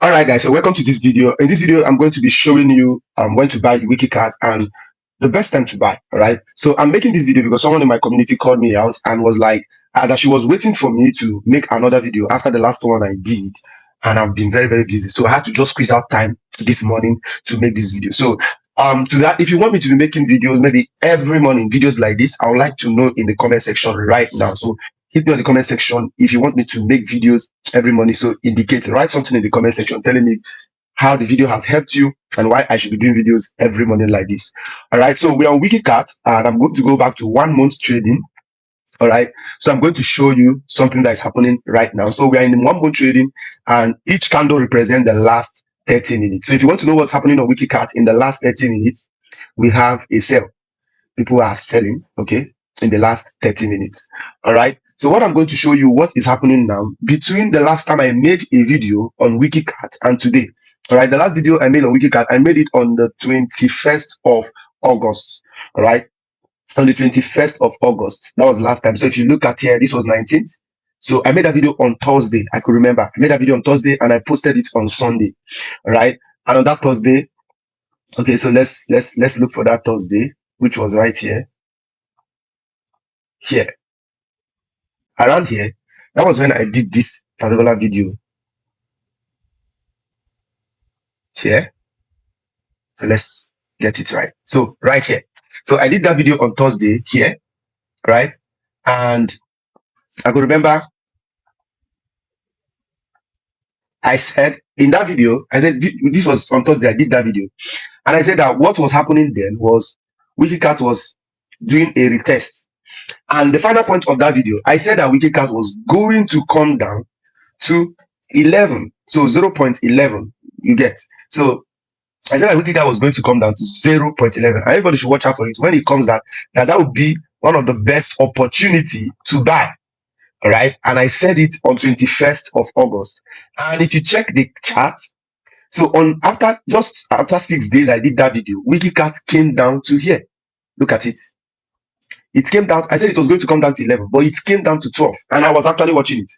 All right, guys. So welcome to this video. In this video, I'm going to be showing you when to buy Wikicat and the best time to buy. All right. So I'm making this video because someone in my community called me out and was like that she was waiting for me to make another video after the last one I did, and I've been very, very busy. So I had to just squeeze out time this morning to make this video. So to that, if you want me to be making videos maybe every morning, videos like this, I would like to know in the comment section right now. So hit me on the comment section if you want me to make videos every morning. So indicate, write something in the comment section telling me how the video has helped you and why I should be doing videos every morning like this. All right. So we're on Wikicat and I'm going to go back to 1 month trading. All right. So I'm going to show you something that is happening right now. So we are in 1 month trading and each candle represents the last 30 minutes. So if you want to know what's happening on Wikicat in the last 30 minutes, we have a sell. People are selling, okay, in the last 30 minutes. All right. So what I'm going to show you what is happening now between the last time I made a video on Wikicat and today. All right. The last video I made on Wikicat, I made it on the 21st of August. All right. On the 21st of August. That was the last time. So if you look at here, this was 19th. So I made a video on Thursday. I could remember. I made a video on Thursday and I posted it on Sunday. All right. And on that Thursday, okay, so let's look for that Thursday, which was right here. Here. Around here, that was when I did this particular video. Here. So let's get it right. So right here. So I did that video on Thursday here, right? And I could remember I said in that video, I said this was on Thursday, I did that video. And I said that what was happening then was Wikicat was doing a retest. And the final point of that video, I said that Wikicat was going to come down to 11. So 0.11, you get. So I said that Wikicat was going to come down to 0.11. Everybody should watch out for it. When it comes down, that would be one of the best opportunity to buy. All right. And I said it on 21st of August. And if you check the chart, so after 6 days, I did that video. Wikicat came down to here. Look at it. It came down. I said it was going to come down to 11, but it came down to 12. And I was actually watching it.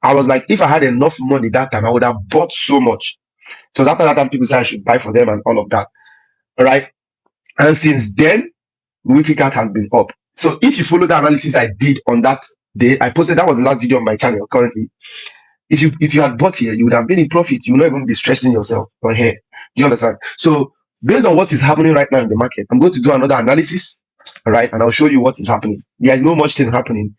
I was like, if I had enough money that time, I would have bought so much. So after that time, people said I should buy for them and all of that. All right. And since then, Wikicat has been up. So if you follow the analysis I did on that day, I posted, that was the last video on my channel currently. If you had bought here, you would have been in profit. You would not even be stressing yourself on here. Do you understand? So based on what is happening right now in the market, I'm going to do another analysis. All right. And I'll show you what is happening. There is no much thing happening.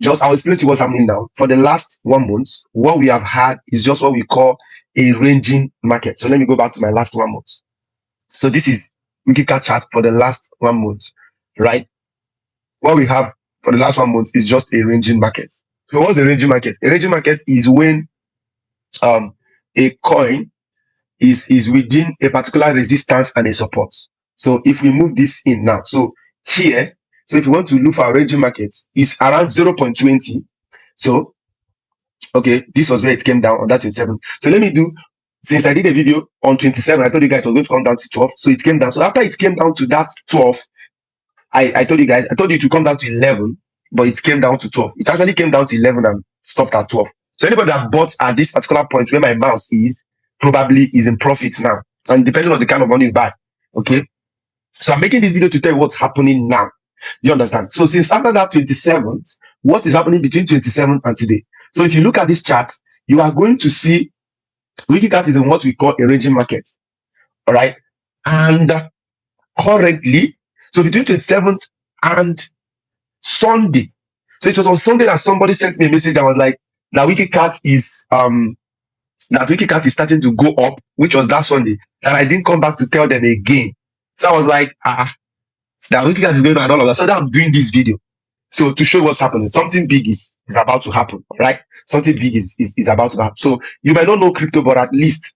I'll explain to you what's happening now. For the last 1 month, what we have had is just what we call a ranging market. So let me go back to my last 1 month. So this is Wikicat chart for the last 1 month, right? What we have for the last 1 month is just a ranging market. So what's a ranging market? A ranging market is when a coin is within a particular resistance and a support. So if we move this in now, so here, so if you want to look for a ranging market, it's around 0.20. So, okay, this was where it came down on that 27. So let me do, since I did a video on 27, I told you guys it was going to come down to 12. So it came down. So after it came down to that 12, I told you guys, I told you to come down to 11, but it came down to 12. It actually came down to 11 and stopped at 12. So anybody that bought at this particular point where my mouse is, probably is in profit now. And depending on the kind of money you buy. Okay. So I'm making this video to tell you what's happening now. You understand? So since after that 27th, what is happening between 27th and today? So if you look at this chart, you are going to see Wikicat is in what we call a ranging market. All right. And currently, so between 27th and Sunday. So it was on Sunday that somebody sent me a message that was like, that Wikicat is starting to go up, which was that Sunday. And I didn't come back to tell them again. So I was like, that Wikicat is going on and all of that. So now I'm doing this video. So to show what's happening, something big is about to happen, right? Something big is about to happen. So you might not know crypto, but at least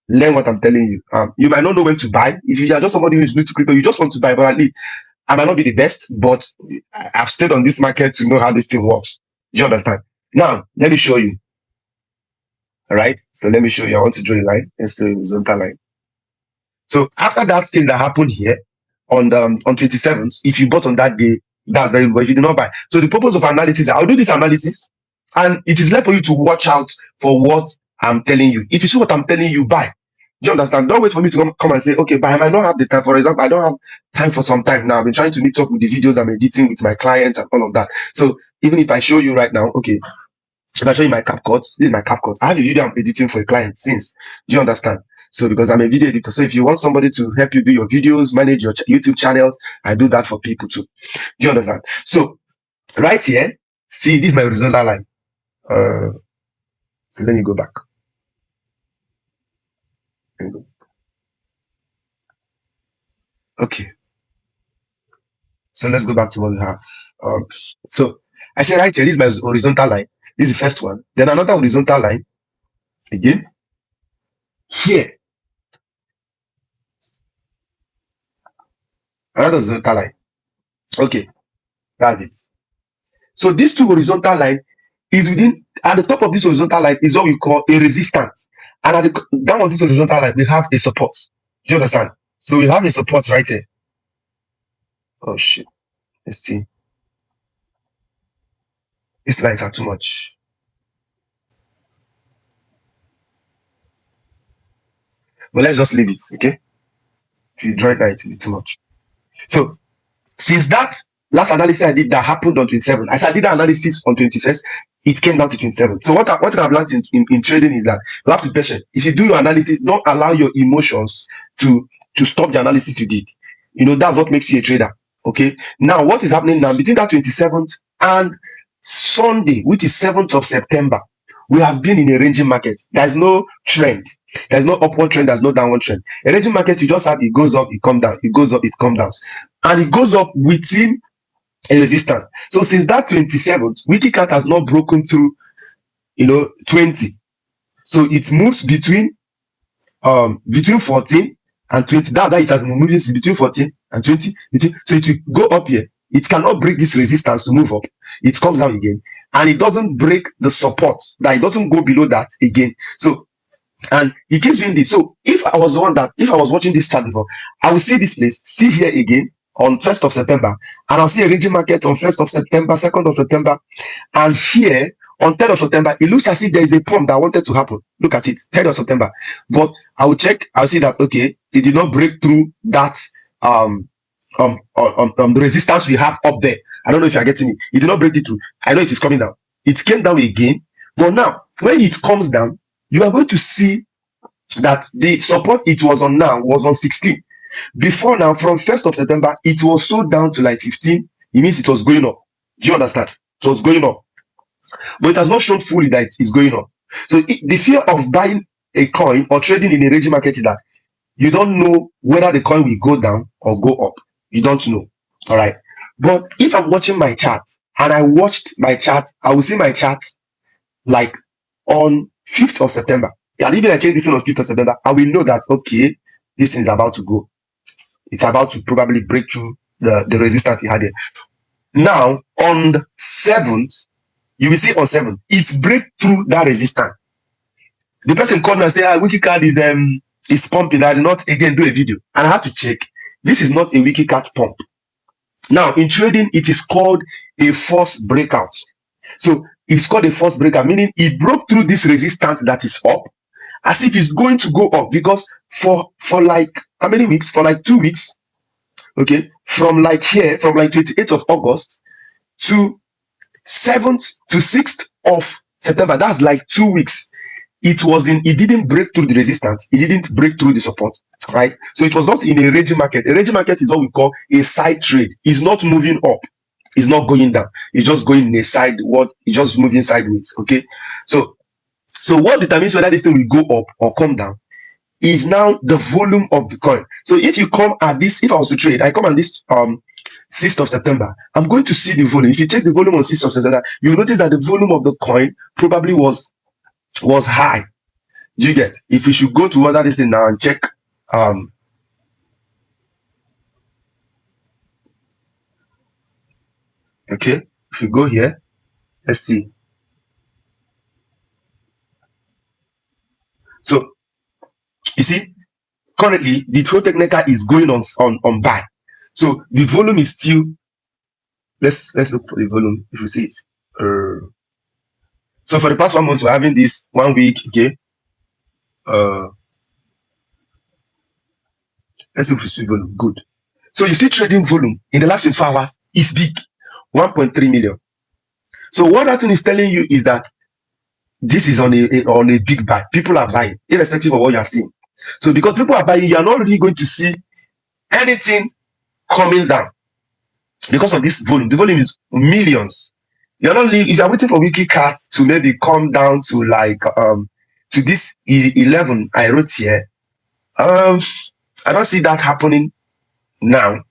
learn what I'm telling you. You might not know when to buy. If you are just somebody who is new to crypto, you just want to buy, but at least I might not be the best, but I've stayed on this market to know how this thing works. Do you understand? Now, let me show you. All right. So let me show you. I want to draw a line. Let's do a horizontal line. So after that thing that happened here on 27th, if you bought on that day, that's very good. If you did not buy. So the purpose of analysis, I'll do this analysis, and it is left for you to watch out for what I'm telling you. If you see what I'm telling you, buy. Do you understand? Don't wait for me to come and say, okay, but I might not have the time. For example, I don't have time for some time now. I've been trying to meet up with the videos I'm editing with my clients and all of that. So even if I show you right now, okay, if I show you my CapCut, this is my CapCut. I have a video I'm editing for a client since. Do you understand? So because I'm a video editor. So if you want somebody to help you do your videos, manage your YouTube channels, I do that for people too. Do you understand? So right here, see, this is my horizontal line. So let me go back. Okay. So let's go back to what we have. So I said right here, this is my horizontal line. This is the first one. Then another horizontal line. Again. Here. Another horizontal line. Okay. That's it. So these two horizontal line is within, at the top of this horizontal line is what we call a resistance. And at the down of this horizontal line, we have a support. Do you understand? So we have a support right here. Oh shit. Let's see. These lines are too much. But let's just leave it, okay? If you draw it now, it will be too much. So since that last analysis I did that happened on 27, I did that analysis on 21st, it came down to 27. So what I've learned in trading is that you have to be patient. If you do your analysis, don't allow your emotions to stop the analysis you did. You know, that's what makes you a trader. Okay. Now, what is happening now between that 27th and Sunday, which is 7th of September, we have been in a ranging market. There's no trend. There's no upward trend. There's no downward trend. A ranging market, you just have it goes up, it comes down, it goes up, it comes down, and it goes up within a resistance. So since that 27th, Wikicat has not broken through, 20. So it moves between 14 and 20. That it has been moving between 14 and 20. So it will go up here. It cannot break this resistance to move up. It comes down again, and it doesn't break the support. That it doesn't go below that again. So, and it keeps doing this. So if I was watching this chart before, I will see this place, see here again on 1st of September, and I'll see a ranging market on 1st of September, 2nd of September, and here on 3rd of September, it looks as if there is a pump that wanted to happen. Look at it, 3rd of September. But I will check, I'll see that, okay, it did not break through that the resistance we have up there. I don't know if you're getting it. It did not break it through. I know it is coming down. It came down again. But now, when it comes down, you are going to see that the support it was on now was on 16. Before now, from 1st of September, it was so down to like 15. It means it was going up. Do you understand? So it's going up. But it has not shown fully that it's going up. So the fear of buying a coin or trading in a ranging market is that you don't know whether the coin will go down or go up. You don't know. All right. But if I'm watching my chart and I watched my chart, I will see my chart like on 5th of September. And even I change this on 5th of September, I will know that, okay, this thing is about to go. It's about to probably break through the resistance we had here. Now, on the 7th, you will see on 7th, it's break through that resistance. The person called me and said, Wikicat is pumping. I did not again do a video. And I had to check. This is not a Wikicat pump. Now, in trading, it is called a false breakout. So it's called a false breakout, meaning it broke through this resistance that is up as if it's going to go up, because for like how many weeks? For like 2 weeks, okay, from like here, from like 28th of August to 7th to 6th of September, that's like 2 weeks. It didn't break through the resistance, it didn't break through the support, right? So it was not in a ranging market. A ranging market is what we call a side trade. It's not moving up, it's not going down, it's just going in a sideward, it's just moving sideways. Okay, so what determines whether this thing will go up or come down is now the volume of the coin. So if you come at this, if I was to trade, I come at this 6th of September, I'm going to see the volume. If you check the volume on 6th of September, you'll notice that the volume of the coin probably was high. Do you get? If we should go to other this thing now and check okay, if you go here, let's see. So you see, currently the true technical is going on buy. So the volume is still, let's look for the volume if you see it. So for the past 1 month, we're having this 1 week, okay, let's look for volume. Good. So you see trading volume in the last 24 hours is big, 1.3 million. So what that thing is telling you is that this is on a big buy. People are buying, irrespective of what you are seeing. So because people are buying, you are not really going to see anything coming down because of this volume. The volume is millions. You're not really, if you're waiting for Wikicat to maybe come down to like to this 11 I wrote here, I don't see that happening now.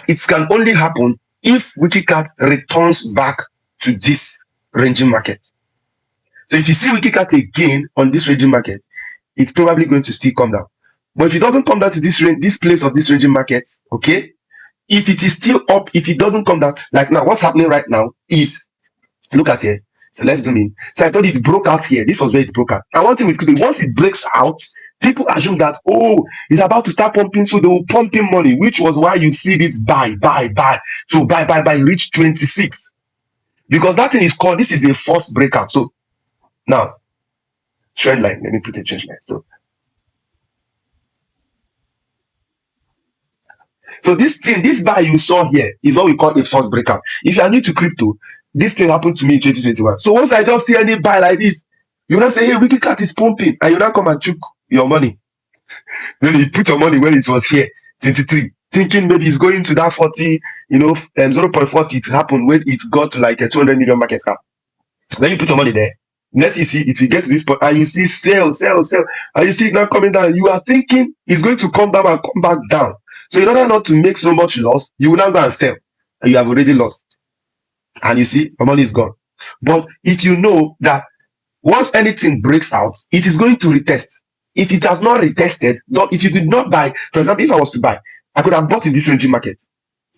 It can only happen if Wikicat returns back to this ranging market. So if you see Wikicat again on this ranging market, it's probably going to still come down. But if it doesn't come down to this place of this ranging market, okay, if it is still up, if it doesn't come down, like now, what's happening right now is, look at here. So let's zoom in. So I thought it broke out here. This was where it broke out. And one thing with crypto, once it breaks out, people assume that, oh, it's about to start pumping, so they will pump in money, which was why you see this buy. So buy, reach 26. Because that thing is called, this is a false breakout. So now, trend line, let me put a trend line. So this thing, this buy you saw here is what we call a false breakout. If you are new to crypto, this thing happened to me in 2021. So once I don't see any buy like this, you will not say, hey, Wikicat is pumping, and you now come and choke your money. Maybe you put your money when it was here, 23, thinking maybe it's going to that 40, 0.40 to happen when it got to like a 200 million market cap. Then you put your money there. Next, you see, if you get to this point and you see sell, and you see it now coming down, you are thinking it's going to come down and come back down. So in order not to make so much loss, you will now go and sell, and you have already lost. And you see, your money is gone. But if you know that once anything breaks out, it is going to retest. If it has not retested, if you did not buy, for example, if I was to buy, I could have bought in this ranging market.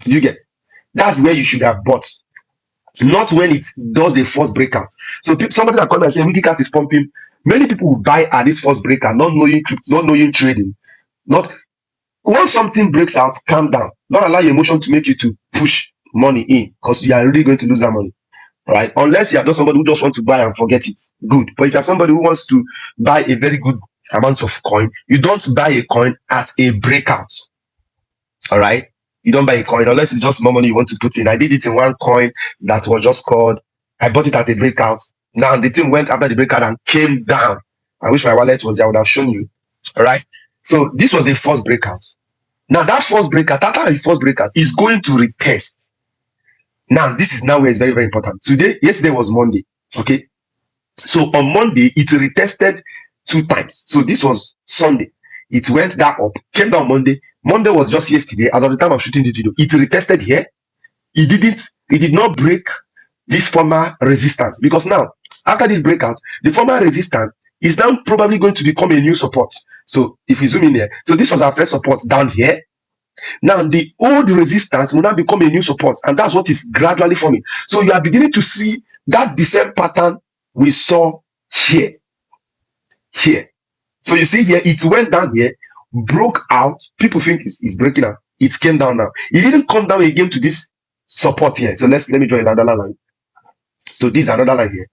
You get? That's where you should have bought. Not when it does a false breakout. So somebody that comes and says Wikicat is pumping, many people will buy at this false breakout, not knowing trading. Once something breaks out, calm down. Not allow your emotion to make you to push money in, because you are really going to lose that money. Right? Unless you are just somebody who just wants to buy and forget it. Good. But if you are somebody who wants to buy a very good amount of coin, you don't buy a coin at a breakout. All right? You don't buy a coin unless it's just more money you want to put in. I did it in one coin that was just called, I bought it at a breakout. Now the thing went after the breakout and came down. I wish my wallet was there, I would have shown you. All right? So this was a false breakout. Now that false breakout, after a false breakout, is going to retest. Now this is now where it's very, very important. Yesterday was Monday. Okay? So on Monday, it retested 2 times. So this was Sunday. It went that up, came down Monday. Monday was just yesterday. As of the time I'm shooting this video, it retested here. It did not break this former resistance, because now after this breakout, the former resistance is now probably going to become a new support. So if you zoom in here, so this was our first support down here. Now the old resistance will now become a new support, and that's what is gradually forming. So you are beginning to see that the same pattern we saw here. So you see here, it went down here, broke out. People think it's breaking out. It came down now. It didn't come down again to this support here. So let me draw another line. So this is another line here.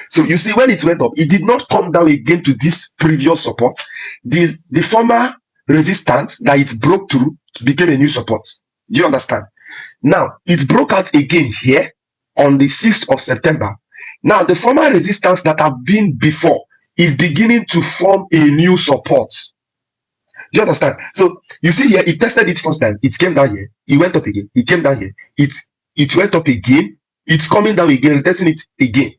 So you see, when it went up, it did not come down again to this previous support. The former resistance that it broke through became a new support. Do you understand? Now it broke out again here on the 6th of September. Now the former resistance that have been before is beginning to form a new support. Do you understand? So you see here, it tested it first time. It came down here. It went up again. It came down here. It went up again. It's coming down again. Testing it again.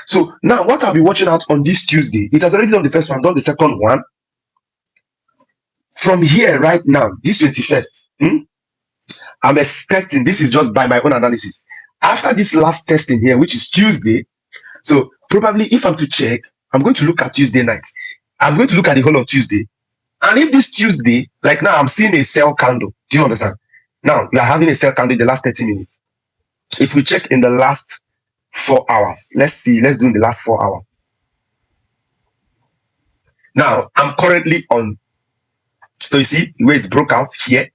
So now what I'll be watching out on this Tuesday, it has already done the first one, done the second one. From here right now, this 21st, I'm expecting, this is just by my own analysis, after this last testing here, which is Tuesday, so probably if I'm to check, I'm going to look at Tuesday night. I'm going to look at the whole of Tuesday. And if this Tuesday, like now, I'm seeing a sell candle. Do you understand? Now, we are having a sell candle in the last 30 minutes. If we check in the last 4 hours, let's do in the last 4 hours. Now, I'm currently on, so you see where it broke out here,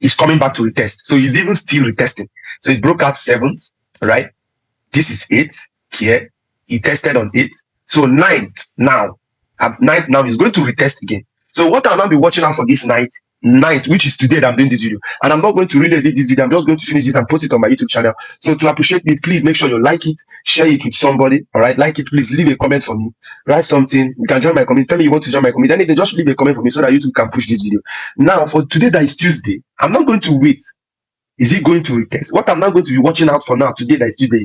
it's coming back to retest. So it's even still retesting. So it broke out 7th, right? This is 8 here. It tested on 8. So 9th now. At night now, it's going to retest again. So what I'll now be watching out for this night, which is today that I'm doing this video. And I'm not going to really edit this video. I'm just going to finish this and post it on my YouTube channel. So to appreciate it, please make sure you like it, share it with somebody. All right, like it, please leave a comment for me. Write something. You can join my community. Tell me you want to join my community. Anything, just leave a comment for me so that YouTube can push this video. Now, for today that is Tuesday, I'm not going to wait. Is it going to retest? What I'm not going to be watching out for now, today that is Tuesday,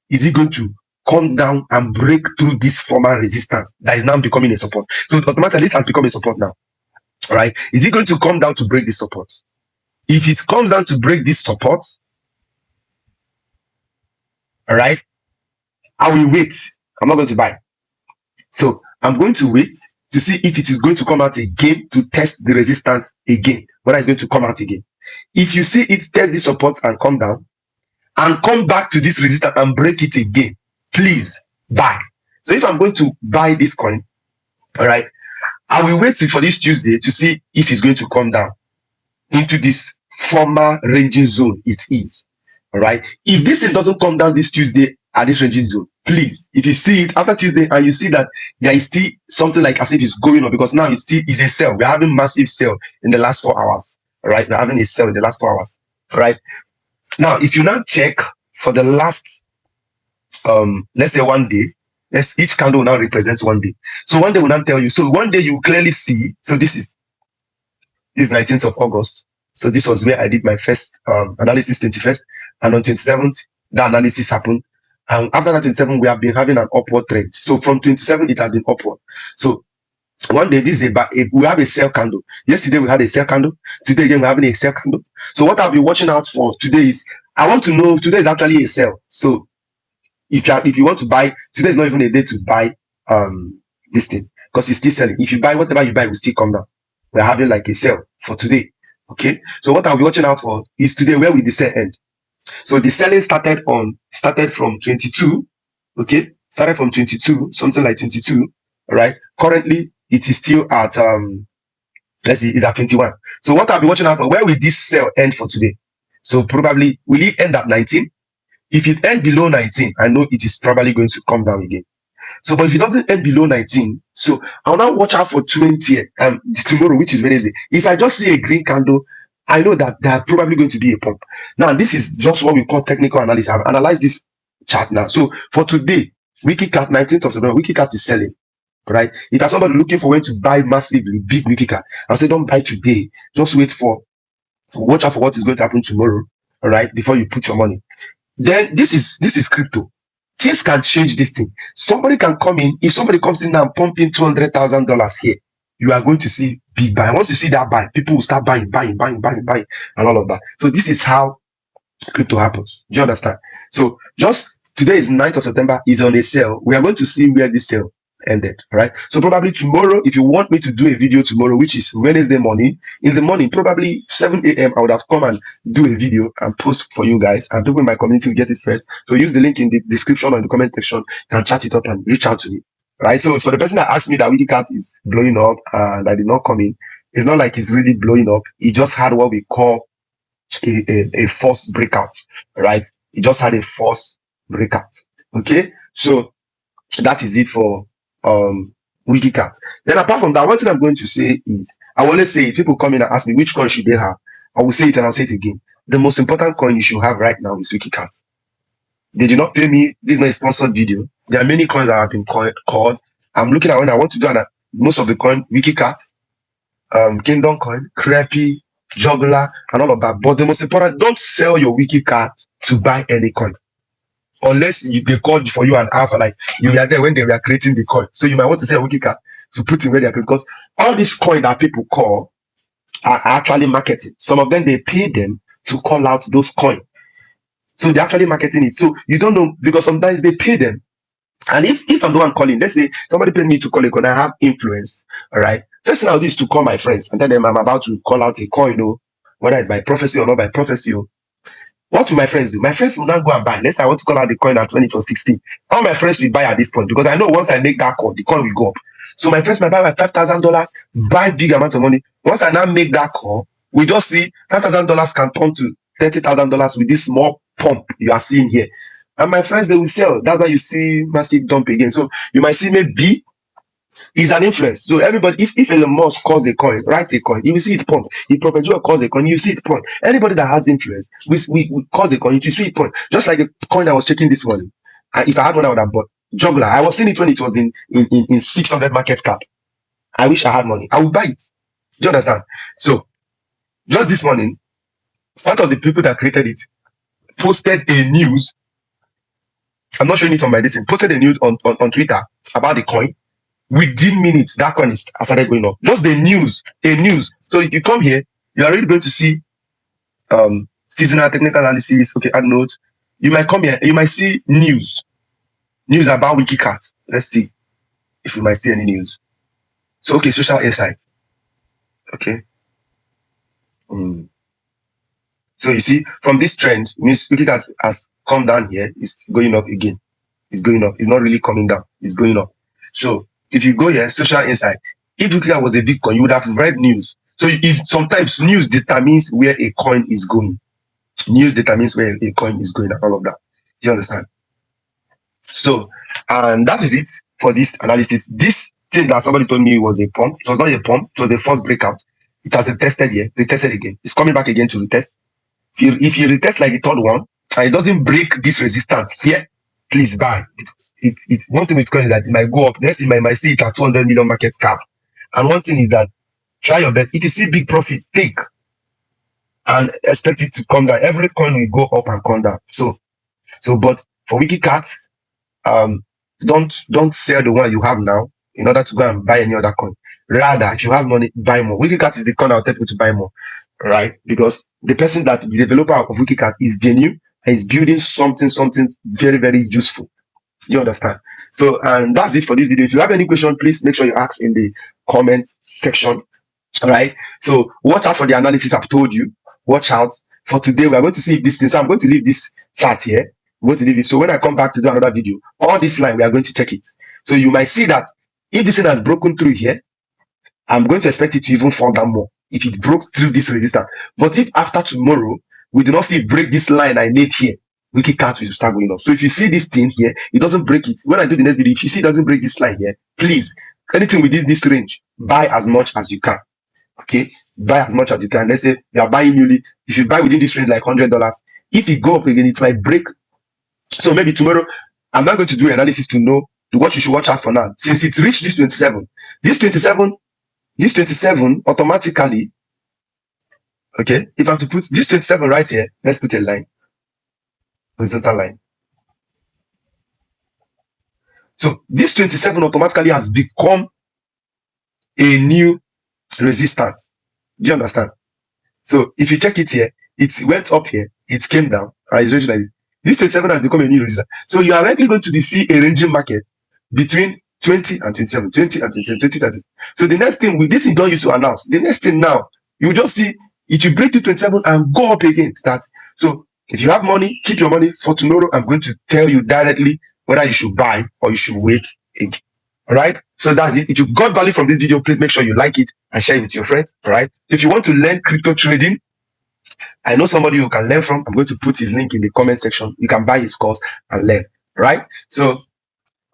is it going to come down and break through this former resistance that is now becoming a support? So automatically this has become a support now. All right, is it going to come down to break this support? If it comes down to break this support, all right, I will wait. I'm not going to buy. So I'm going to wait to see if it is going to come out again to test the resistance again, whether it's going to come out again. If you see it test this support and come down and come back to this resistance and break it again, please buy. So if I'm going to buy this coin, all right, I will wait for this Tuesday to see if it's going to come down into this former ranging zone it is. All right. If this thing doesn't come down this Tuesday at this ranging zone, please, if you see it after Tuesday and you see that there is still something like as if it's going on, because now it still is a sell. We're having massive sell in the last 4 hours. All right. We're having a sell in the last 4 hours. All right. Now, if you now check for the last, let's say 1 day, each candle now represents 1 day. So 1 day will now tell you. So 1 day you clearly see. So this is 19th of August. So this was where I did my first analysis, 21st, and on 27th, the analysis happened. And after that 27th, we have been having an upward trend. So from 27th, it has been upward. So 1 day, this is we have a sell candle. Yesterday, we had a sell candle. Today, again, we're having a sell candle. So what I'll be watching out for today is, I want to know, today is actually a sell. So if you want to buy, today is not even a day to buy this thing, because it's still selling. If you buy, whatever you buy will still come down. We're having like a sell for today. Okay, so what I'll be watching out for is today, where will the sell end? So the selling started from 22. Okay, started from 22, something like 22. All right, currently it is still at let's see, it's at 21. So what I'll be watching out for, where will this sell end for today? So probably will it end at 19? If it ends below 19, I know it is probably going to come down again. So, but if it doesn't end below 19, so I'll now watch out for 20 tomorrow, which is Wednesday. If I just see a green candle, I know that there's probably going to be a pump. Now, this is just what we call technical analysis. I've analyzed this chart now. So for today, Wikicat, 19th of September, Wikicat is selling. Right? If there's somebody looking for when to buy massively big Wikicat, I'll say don't buy today. Just wait watch out for what is going to happen tomorrow. All right, before you put your money. Then this is crypto. Things can change this thing. Somebody can come in. If somebody comes in now and pump in $200,000 here, you are going to see big buy. Once you see that buy, people will start buying, and all of that. So this is how crypto happens. Do you understand? So just today is 9th of September, is on a sale. We are going to see where this sale ended. All right. So probably tomorrow, if you want me to do a video tomorrow, which is Wednesday morning, in the morning, probably 7 a.m., I would have come and do a video and post for you guys, and people in my community will get it first. So use the link in the description or in the comment section and chat it up and reach out to me. Right. So for the person that asked me that Wikicat is blowing up and I did not come in, it's not like it's really blowing up. It just had what we call a false breakout. Right. It just had a false breakout. Okay. So that is it for Wikicat. Then apart from that, one thing I'm going to say is, I always say, if people come in and ask me which coin should they have, I will say it and I'll say it again. The most important coin you should have right now is Wikicat. They did not pay me. This is not a sponsored video. There are many coins that have been called. I'm looking at when I want to do that. Most of the coin, Wikicat, Kingdom Coin, Crappy, Juggler, and all of that. But the most important, don't sell your Wikicat to buy any coin. Unless they called for you and half, like you were there when they were creating the coin. So you might want to sell Wikicat to put in where they are, because all these coins that people call are actually marketing. Some of them, they pay them to call out those coins. So they're actually marketing it. So you don't know, because sometimes they pay them. And if I'm the one calling, let's say somebody paid me to call a coin, I have influence. All right. First thing I'll do is to call my friends and tell them I'm about to call out a coin, whether it's by prophecy or not by prophecy. What will my friends do? My friends will not go and buy. Let's say I want to call out the coin at 20 or 16. All my friends will buy at this point, because I know once I make that call, the coin will go up. So my friends might buy my $5,000, buy big amount of money. Once I now make that call, we just see $5,000 can turn to $30,000 with this small pump you are seeing here. And my friends, they will sell. That's why you see massive dump again. So you might see maybe Is an influence. So everybody, if Elon Musk calls a coin, write a coin, you will see it pump. If Prophet Joel calls a coin, you see it pump. Anybody that has influence, we call the coin, you see it pump. Just like the coin I was checking this morning. And if I had one, I would have bought. Juggler. I was seeing it when it was in 600 market cap. I wish I had money. I would buy it. Do you understand? So just this morning, one of the people that created it posted a news. I'm not showing it on my listen. Posted a news on Twitter about the coin. Within minutes, that coin is started going up. Just the news, a news. So if you come here, you're already going to see seasonal technical analysis. Okay, add notes. You might come here, you might see news about Wikicat. Let's see if we might see any news. So okay, social insight. Okay. So you see, from this trend, means Wikicat has come down here. It's going up again. It's going up. It's not really coming down. It's going up. So if you go here, social insight. If Wikicat was a big coin, you would have read news. So sometimes news determines where a coin is going. News determines where a coin is going and all of that. Do you understand? So, and that is it for this analysis. This thing that somebody told me was a pump. It was not a pump. It was a false breakout. It has retested here. Retested again. It's coming back again to retest. If you retest like the third one and it doesn't break this resistance here, please buy. It's one thing with coin is that it might go up. Next, you might see it at 200 million market cap. And one thing is that try your bet. If you see big profits, take and expect it to come down. Every coin will go up and come down. So but for Wikicat, don't sell the one you have now in order to go and buy any other coin. Rather, if you have money, buy more. Wikicat is the coin I'll tell you to buy more, right? Because the person the developer of Wikicat is genuine and is building something very, very useful. You understand? So, and that's it for this video. If you have any question, please make sure you ask in the comment section. All right. So watch out for the analysis I've told you. Watch out for today. We are going to see this thing. So I'm going to leave this chart here. I'm going to leave it. So when I come back to do another video, all this line, we are going to check it. So you might see that if this thing has broken through here, I'm going to expect it to even fall down more if it broke through this resistance. But if after tomorrow, we do not see it break this line I made here, Wikicat will start going up. So if you see this thing here, it doesn't break it. When I do the next video, if you see it doesn't break this line here, please, anything within this range, buy as much as you can. Okay, buy as much as you can. Let's say you are buying newly, you should buy within this range like $100. If it go up again, it might break. So maybe tomorrow, I'm not going to do analysis to know what you should watch out for now. Since it's reached this 27, this 27 automatically, okay, if I have to put this 27 right here, let's put a line, horizontal line. So this 27 automatically has become a new resistance. Do you understand? So if you check it here, it went up here, it came down, and it's like this 27 has become a new resistance. So you are likely going to see a ranging market between 20 and 27, 20 and 27, 20 and 27. So the next thing, with this is don't use to announce. The next thing now, you will just see it will break to 27 and go up again. So if you have money, keep your money for tomorrow. I'm going to tell you directly whether you should buy or you should wait again. All right. So that's it. If you got value from this video, please make sure you like it and share it with your friends. All right. So if you want to learn crypto trading, I know somebody you can learn from. I'm going to put his link in the comment section. You can buy his course and learn. Right. So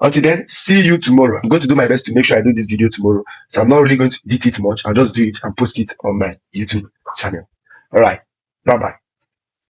until then, see you tomorrow. I'm going to do my best to make sure I do this video tomorrow. So I'm not really going to edit it much. I'll just do it and post it on my YouTube channel. All right. Bye-bye.